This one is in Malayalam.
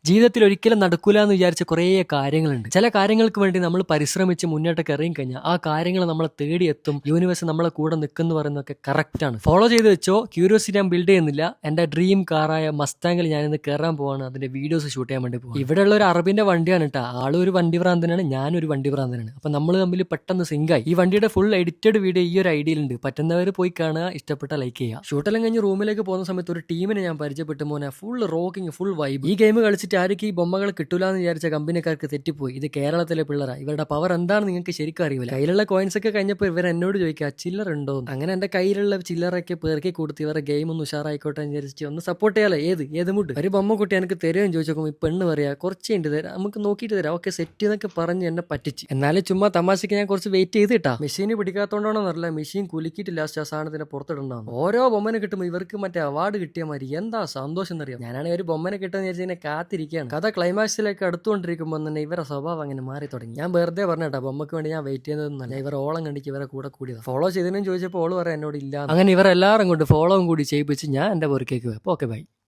ജീവിതത്തിൽ ഒരിക്കലും നടക്കൂല എന്ന് വിചാരിച്ച കുറേ കാര്യങ്ങളുണ്ട്. ചില കാര്യങ്ങൾക്ക് വേണ്ടി നമ്മൾ പരിശ്രമിച്ച് മുന്നോട്ടൊക്കെ ഇറങ്ങിക്കഴിഞ്ഞാൽ ആ കാര്യങ്ങൾ നമ്മളെ തേടിയെത്തും. യൂണിവേഴ്സ് നമ്മളെ കൂടെ നിൽക്കുന്നു പറയുന്നതൊക്കെ കറക്റ്റ് ആണ്. ഫോളോ ചെയ്ത് വെച്ചോ. ക്യൂരിയോസിറ്റി ഞാൻ ബിൽഡ് ചെയ്യുന്നില്ല. എന്റെ ഡ്രീം കാറായ മസ്താങ്ങിൽ ഞാനിന്ന് കയറാൻ പോവാണ്. അതിന്റെ വീഡിയോസ് ഷൂട്ട് ചെയ്യാൻ വേണ്ടി പോകും. ഇവിടെയുള്ള ഒരു അറബിന്റെ വണ്ടിയാണ് കേട്ടോ. ആളൊരു വണ്ടി ഭ്രാന്തനാണ്, ഞാനൊരു വണ്ടി ഭ്രാന്തനാണ്. അപ്പൊ നമ്മൾ തമ്മിൽ പെട്ടെന്ന് സിങ്കായി. ഈ വണ്ടിയുടെ ഫുൾ എഡിറ്റഡ് വീഡിയോ ഈ ഒരു ഐഡിയയിലുണ്ട്. പറ്റുന്നവർ പോയി കാണുക, ഇഷ്ടപ്പെട്ട ലൈക്ക് ചെയ്യുക. ഷൂട്ടെല്ലാം കഴിഞ്ഞ് റൂമിലേക്ക് പോകുന്ന സമയത്ത് ഒരു ടീമിനെ ഞാൻ പരിചയപ്പെട്ടു. മോനെ ഫുൾ റോക്കിംഗ്, ഫുൾ വൈബ്. ഈ ഗെയിം കളിച്ചിട്ട് ആർക്ക് ഈ ബൊമ്മകൾ കിട്ടൂല എന്ന് വിചാരിച്ച കമ്പനിക്കാർക്ക് തെറ്റിപ്പോയി. ഇത് കേരളത്തിലെ പിള്ളേരാണ്. ഇവരുടെ പവർ എന്താണെന്ന് നിങ്ങൾക്ക് ശരിക്കും അറിയില്ല. കയ്യിലുള്ള കോയിൻസ് ഒക്കെ കഴിഞ്ഞപ്പോൾ ഇവർ എന്നോട് ചോദിക്കുക ചില്ലറ ഉണ്ടോ. അങ്ങനെ എന്റെ കയ്യിലുള്ള ചില്ലറൊക്കെ പേർക്ക് കൊടുത്ത് ഇവരുടെ ഗെയിം ഒന്ന് ഉഷാറായിക്കോട്ടെ എന്ന് വിചാരിച്ചിട്ട് ഒന്ന് സപ്പോർട്ട് ചെയ്യാലോ. ഏത് മുഡ് ഒരു ബൊമ്മ കുട്ടി എനിക്ക് തരുമെന്ന് ചോദിച്ചോക്കും. ഈ പെണ്ണ് പറയാ കുറച്ച് ഉണ്ട് തരാം, നമുക്ക് നോക്കിയിട്ട് തരാം, ഓക്കെ സെറ്റ് എന്നൊക്കെ പറഞ്ഞ് എന്നെ പറ്റിച്ച്. എന്നാലും ചുമ്മാ തമാശക്ക് ഞാൻ കുറച്ച് വെയിറ്റ് ചെയ്തിട്ടാ. മെഷീന് പിടിക്കാത്തോണ്ടാണെന്നറിയില്ല, മെഷീൻ കുലുക്കിയിട്ട് ലാസ്റ്റ് ആ സാധനത്തിന് പുറത്തിടണ്ടാവും. ഓരോ ബൊമ്മനെ കിട്ടുമ്പോൾ ഇവർക്ക് മറ്റേ അവാർഡ് കിട്ടിയ മാതിരി എന്താ സന്തോഷം എന്നറിയാം. ഞാനാണെങ്കിൽ ഒരു ബൊമ്മനെ കിട്ടുമെന്ന് വിചാരിച്ചതിനെ കാത്തിരിക്കുകയാണ്. കഥ ക്ലൈമാക്സിലേക്ക് അടുത്തുകൊണ്ടിരിക്കുമ്പോൾ തന്നെ ഇവരുടെ സ്വഭാവം അങ്ങനെ മാറി തുടങ്ങി. ഞാൻ വെറുതെ പറഞ്ഞേട്ടാ, ബൊമ്മക്ക് വേണ്ടി ഞാൻ വെയിറ്റ് ചെയ്യുന്നതെന്നല്ല. ഇവർ ഓളം കണ്ടിക്ക് ഇവരെ കൂടെ കൂടിയത്. ഫോളോ ചെയ്തതിനും ചോദിച്ചപ്പോൾ ഓള് പറയാൻ എന്നോട് ഇല്ല. അങ്ങനെ ഇവരെല്ലാവരും കൊണ്ട് ഫോളോവും കൂടി ചെയ്യിപ്പിച്ച് ഞാൻ എന്റെ പുറക്കേക്ക് പോയി. Okay bye.